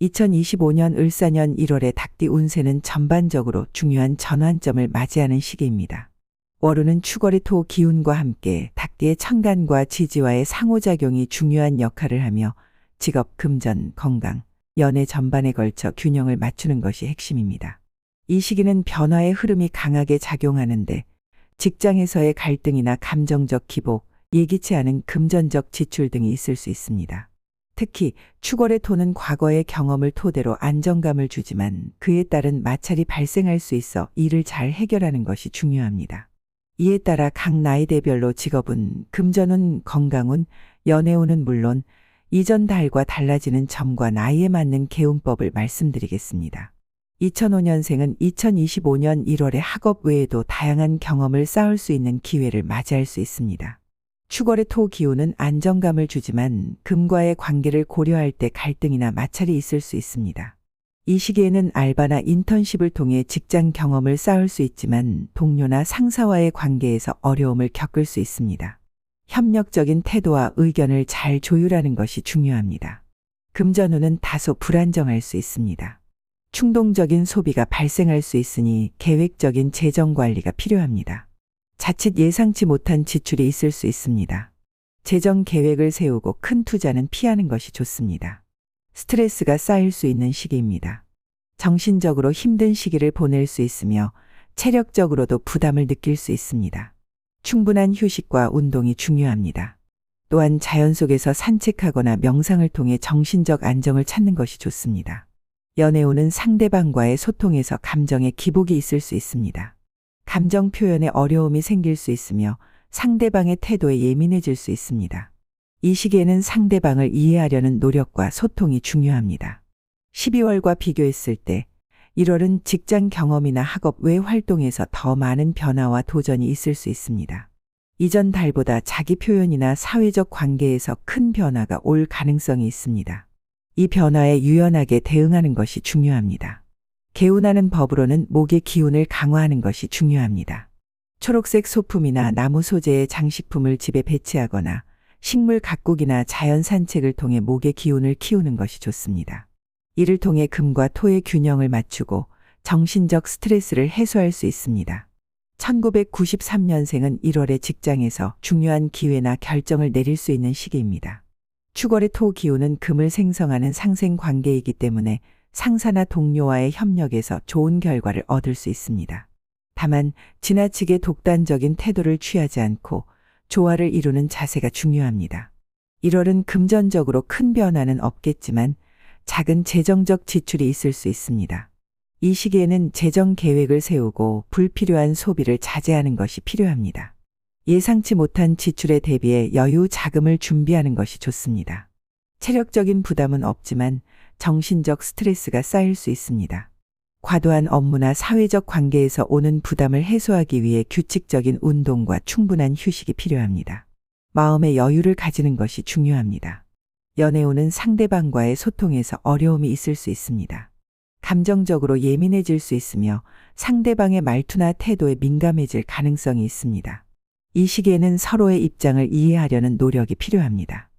2025년 을사년 1월의 닭띠 운세는 전반적으로 중요한 전환점을 맞이하는 시기입니다. 월운은 축월의 토 기운과 함께 닭띠의 천간과 지지와의 상호작용이 중요한 역할을 하며 직업, 금전, 건강, 연애 전반에 걸쳐 균형을 맞추는 것이 핵심입니다. 이 시기는 변화의 흐름이 강하게 작용하는데 직장에서의 갈등이나 감정적 기복, 예기치 않은 금전적 지출 등이 있을 수 있습니다. 특히 축월의 토는 과거의 경험을 토대로 안정감을 주지만 그에 따른 마찰이 발생할 수 있어 이를 잘 해결하는 것이 중요합니다. 이에 따라 각 나이대별로 직업운, 금전운, 건강운, 연애운은 물론 이전 달과 달라지는 점과 나이에 맞는 개운법을 말씀드리겠습니다. 2005년생은 2025년 1월에 학업 외에도 다양한 경험을 쌓을 수 있는 기회를 맞이할 수 있습니다. 축월의 토 기운은 안정감을 주지만 금과의 관계를 고려할 때 갈등이나 마찰이 있을 수 있습니다. 이 시기에는 알바나 인턴십을 통해 직장 경험을 쌓을 수 있지만 동료나 상사와의 관계에서 어려움을 겪을 수 있습니다. 협력적인 태도와 의견을 잘 조율하는 것이 중요합니다. 금전운은 다소 불안정할 수 있습니다. 충동적인 소비가 발생할 수 있으니 계획적인 재정 관리가 필요합니다. 자칫 예상치 못한 지출이 있을 수 있습니다. 재정 계획을 세우고 큰 투자는 피하는 것이 좋습니다. 스트레스가 쌓일 수 있는 시기입니다. 정신적으로 힘든 시기를 보낼 수 있으며 체력적으로도 부담을 느낄 수 있습니다. 충분한 휴식과 운동이 중요합니다. 또한 자연 속에서 산책하거나 명상을 통해 정신적 안정을 찾는 것이 좋습니다. 연애운은 상대방과의 소통에서 감정의 기복이 있을 수 있습니다. 감정 표현에 어려움이 생길 수 있으며 상대방의 태도에 예민해질 수 있습니다. 이 시기에는 상대방을 이해하려는 노력과 소통이 중요합니다. 12월과 비교했을 때 1월은 직장 경험이나 학업 외 활동에서 더 많은 변화와 도전이 있을 수 있습니다. 이전 달보다 자기 표현이나 사회적 관계에서 큰 변화가 올 가능성이 있습니다. 이 변화에 유연하게 대응하는 것이 중요합니다. 개운하는 법으로는 목의 기운을 강화하는 것이 중요합니다. 초록색 소품이나 나무 소재의 장식품을 집에 배치하거나 식물 가꾸기나 자연 산책을 통해 목의 기운을 키우는 것이 좋습니다. 이를 통해 금과 토의 균형을 맞추고 정신적 스트레스를 해소할 수 있습니다. 1993년생은 1월에 직장에서 중요한 기회나 결정을 내릴 수 있는 시기입니다. 축월의 토 기운은 금을 생성하는 상생 관계이기 때문에 상사나 동료와의 협력에서 좋은 결과를 얻을 수 있습니다. 다만 지나치게 독단적인 태도를 취하지 않고 조화를 이루는 자세가 중요합니다. 1월은 금전적으로 큰 변화는 없겠지만 작은 재정적 지출이 있을 수 있습니다. 이 시기에는 재정 계획을 세우고 불필요한 소비를 자제하는 것이 필요합니다. 예상치 못한 지출에 대비해 여유 자금을 준비하는 것이 좋습니다. 체력적인 부담은 없지만 정신적 스트레스가 쌓일 수 있습니다. 과도한 업무나 사회적 관계에서 오는 부담을 해소하기 위해 규칙적인 운동과 충분한 휴식이 필요합니다. 마음의 여유를 가지는 것이 중요합니다. 연애운은 상대방과의 소통에서 어려움이 있을 수 있습니다. 감정적으로 예민해질 수 있으며 상대방의 말투나 태도에 민감해질 가능성이 있습니다. 이 시기에는 서로의 입장을 이해하려는 노력이 필요합니다.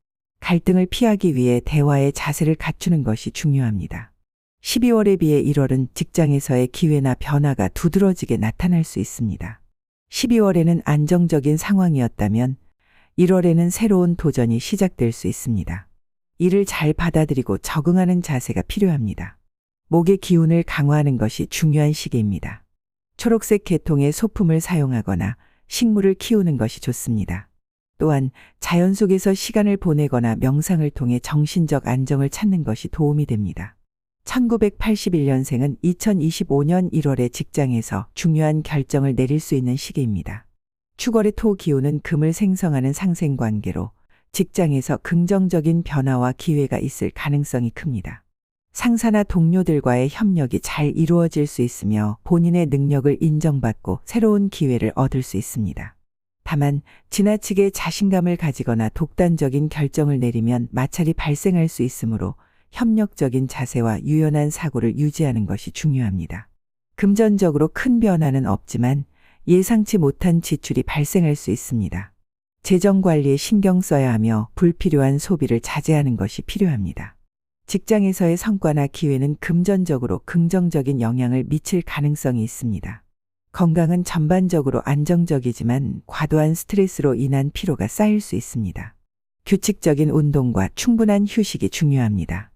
갈등을 피하기 위해 대화의 자세를 갖추는 것이 중요합니다. 12월에 비해 1월은 직장에서의 기회나 변화가 두드러지게 나타날 수 있습니다. 12월에는 안정적인 상황이었다면 1월에는 새로운 도전이 시작될 수 있습니다. 이를 잘 받아들이고 적응하는 자세가 필요합니다. 목의 기운을 강화하는 것이 중요한 시기입니다. 초록색 계통의 소품을 사용하거나 식물을 키우는 것이 좋습니다. 또한 자연 속에서 시간을 보내거나 명상을 통해 정신적 안정을 찾는 것이 도움이 됩니다. 1981년생은 2025년 1월에 직장에서 중요한 결정을 내릴 수 있는 시기입니다. 축월의 토 기운은 금을 생성하는 상생관계로 직장에서 긍정적인 변화와 기회가 있을 가능성이 큽니다. 상사나 동료들과의 협력이 잘 이루어질 수 있으며 본인의 능력을 인정받고 새로운 기회를 얻을 수 있습니다. 다만 지나치게 자신감을 가지거나 독단적인 결정을 내리면 마찰이 발생할 수 있으므로 협력적인 자세와 유연한 사고를 유지하는 것이 중요합니다. 금전적으로 큰 변화는 없지만 예상치 못한 지출이 발생할 수 있습니다. 재정 관리에 신경 써야 하며 불필요한 소비를 자제하는 것이 필요합니다. 직장에서의 성과나 기회는 금전적으로 긍정적인 영향을 미칠 가능성이 있습니다. 건강은 전반적으로 안정적이지만 과도한 스트레스로 인한 피로가 쌓일 수 있습니다. 규칙적인 운동과 충분한 휴식이 중요합니다.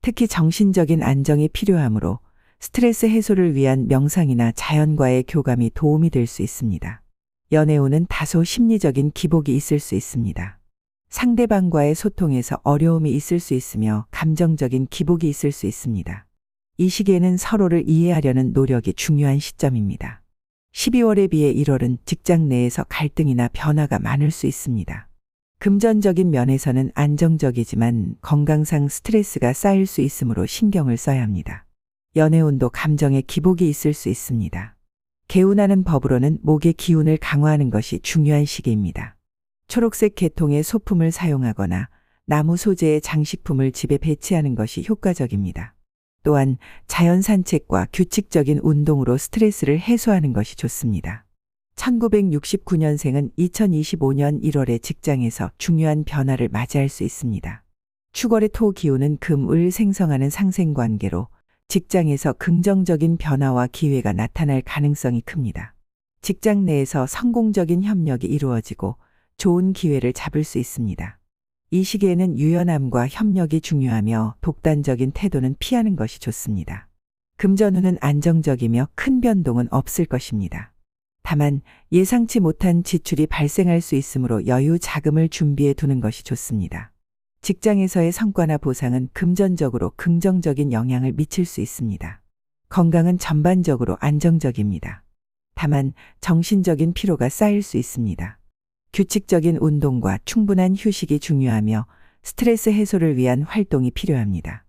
특히 정신적인 안정이 필요하므로 스트레스 해소를 위한 명상이나 자연과의 교감이 도움이 될 수 있습니다. 연애운은 다소 심리적인 기복이 있을 수 있습니다. 상대방과의 소통에서 어려움이 있을 수 있으며 감정적인 기복이 있을 수 있습니다. 이 시기에는 서로를 이해하려는 노력이 중요한 시점입니다. 12월에 비해 1월은 직장 내에서 갈등이나 변화가 많을 수 있습니다. 금전적인 면에서는 안정적이지만 건강상 스트레스가 쌓일 수 있으므로 신경을 써야 합니다. 연애운도 감정의 기복이 있을 수 있습니다. 개운하는 법으로는 목의 기운을 강화하는 것이 중요한 시기입니다. 초록색 계통의 소품을 사용하거나 나무 소재의 장식품을 집에 배치하는 것이 효과적입니다. 또한 자연 산책과 규칙적인 운동으로 스트레스를 해소하는 것이 좋습니다. 1969년생은 2025년 1월에 직장에서 중요한 변화를 맞이할 수 있습니다. 축월의 토 기운은 금, 을 생성하는 상생관계로 직장에서 긍정적인 변화와 기회가 나타날 가능성이 큽니다. 직장 내에서 성공적인 협력이 이루어지고 좋은 기회를 잡을 수 있습니다. 이 시기에는 유연함과 협력이 중요하며 독단적인 태도는 피하는 것이 좋습니다. 금전운은 안정적이며 큰 변동은 없을 것입니다. 다만 예상치 못한 지출이 발생할 수 있으므로 여유 자금을 준비해 두는 것이 좋습니다. 직장에서의 성과나 보상은 금전적으로 긍정적인 영향을 미칠 수 있습니다. 건강은 전반적으로 안정적입니다. 다만 정신적인 피로가 쌓일 수 있습니다. 규칙적인 운동과 충분한 휴식이 중요하며 스트레스 해소를 위한 활동이 필요합니다.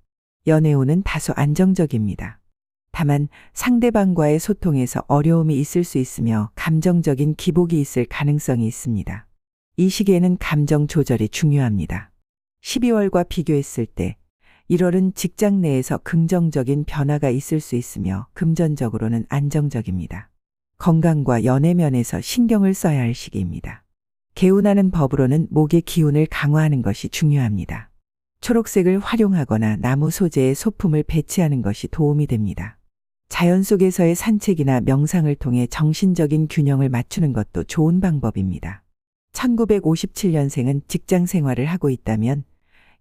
연애운은 다소 안정적입니다. 다만 상대방과의 소통에서 어려움이 있을 수 있으며 감정적인 기복이 있을 가능성이 있습니다. 이 시기에는 감정 조절이 중요합니다. 12월과 비교했을 때 1월은 직장 내에서 긍정적인 변화가 있을 수 있으며 금전적으로는 안정적입니다. 건강과 연애 면에서 신경을 써야 할 시기입니다. 개운하는 법으로는 목의 기운을 강화하는 것이 중요합니다. 초록색을 활용하거나 나무 소재의 소품을 배치하는 것이 도움이 됩니다. 자연 속에서의 산책이나 명상을 통해 정신적인 균형을 맞추는 것도 좋은 방법입니다. 1957년생은 직장 생활을 하고 있다면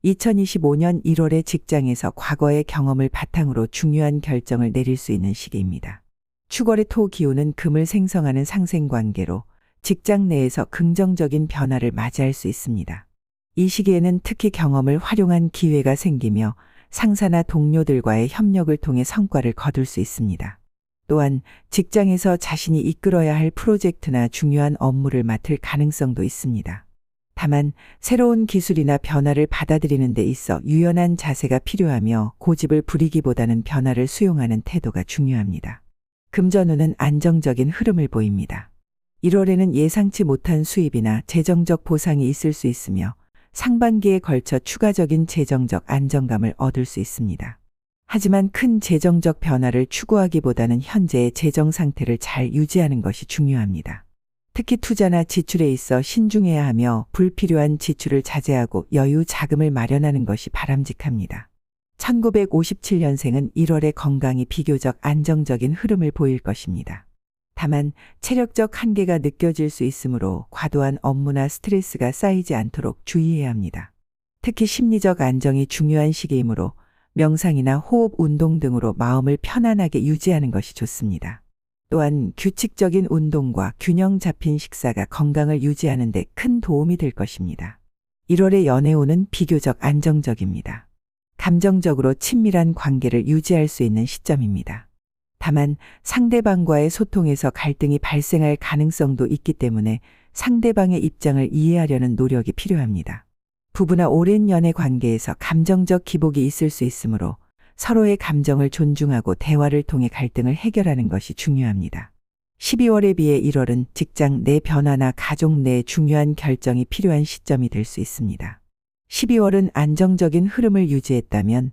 2025년 1월에 직장에서 과거의 경험을 바탕으로 중요한 결정을 내릴 수 있는 시기입니다. 축월의 토 기운은 금을 생성하는 상생관계로 직장 내에서 긍정적인 변화를 맞이할 수 있습니다. 이 시기에는 특히 경험을 활용한 기회가 생기며 상사나 동료들과의 협력을 통해 성과를 거둘 수 있습니다. 또한 직장에서 자신이 이끌어야 할 프로젝트나 중요한 업무를 맡을 가능성도 있습니다. 다만 새로운 기술이나 변화를 받아들이는 데 있어 유연한 자세가 필요하며 고집을 부리기보다는 변화를 수용하는 태도가 중요합니다. 금전운은 안정적인 흐름을 보입니다. 1월에는 예상치 못한 수입이나 재정적 보상이 있을 수 있으며 상반기에 걸쳐 추가적인 재정적 안정감을 얻을 수 있습니다. 하지만 큰 재정적 변화를 추구하기보다는 현재의 재정 상태를 잘 유지하는 것이 중요합니다. 특히 투자나 지출에 있어 신중해야 하며 불필요한 지출을 자제하고 여유 자금을 마련하는 것이 바람직합니다. 1957년생은 1월의 건강이 비교적 안정적인 흐름을 보일 것입니다. 다만 체력적 한계가 느껴질 수 있으므로 과도한 업무나 스트레스가 쌓이지 않도록 주의해야 합니다. 특히 심리적 안정이 중요한 시기이므로 명상이나 호흡 운동 등으로 마음을 편안하게 유지하는 것이 좋습니다. 또한 규칙적인 운동과 균형 잡힌 식사가 건강을 유지하는 데 큰 도움이 될 것입니다. 1월의 연애운은 비교적 안정적입니다. 감정적으로 친밀한 관계를 유지할 수 있는 시점입니다. 다만 상대방과의 소통에서 갈등이 발생할 가능성도 있기 때문에 상대방의 입장을 이해하려는 노력이 필요합니다. 부부나 오랜 연애 관계에서 감정적 기복이 있을 수 있으므로 서로의 감정을 존중하고 대화를 통해 갈등을 해결하는 것이 중요합니다. 12월에 비해 1월은 직장 내 변화나 가족 내 중요한 결정이 필요한 시점이 될 수 있습니다. 12월은 안정적인 흐름을 유지했다면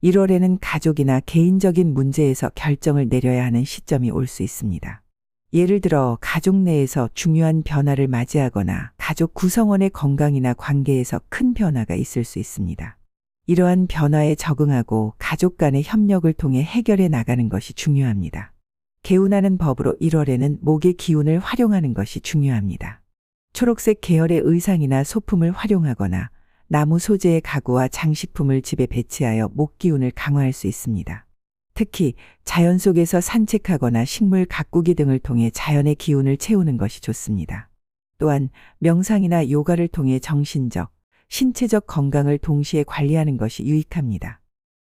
1월에는 가족이나 개인적인 문제에서 결정을 내려야 하는 시점이 올 수 있습니다. 예를 들어 가족 내에서 중요한 변화를 맞이하거나 가족 구성원의 건강이나 관계에서 큰 변화가 있을 수 있습니다. 이러한 변화에 적응하고 가족 간의 협력을 통해 해결해 나가는 것이 중요합니다. 개운하는 법으로 1월에는 목의 기운을 활용하는 것이 중요합니다. 초록색 계열의 의상이나 소품을 활용하거나 나무 소재의 가구와 장식품을 집에 배치하여 목 기운을 강화할 수 있습니다. 특히 자연 속에서 산책하거나 식물 가꾸기 등을 통해 자연의 기운을 채우는 것이 좋습니다. 또한 명상이나 요가를 통해 정신적, 신체적 건강을 동시에 관리하는 것이 유익합니다.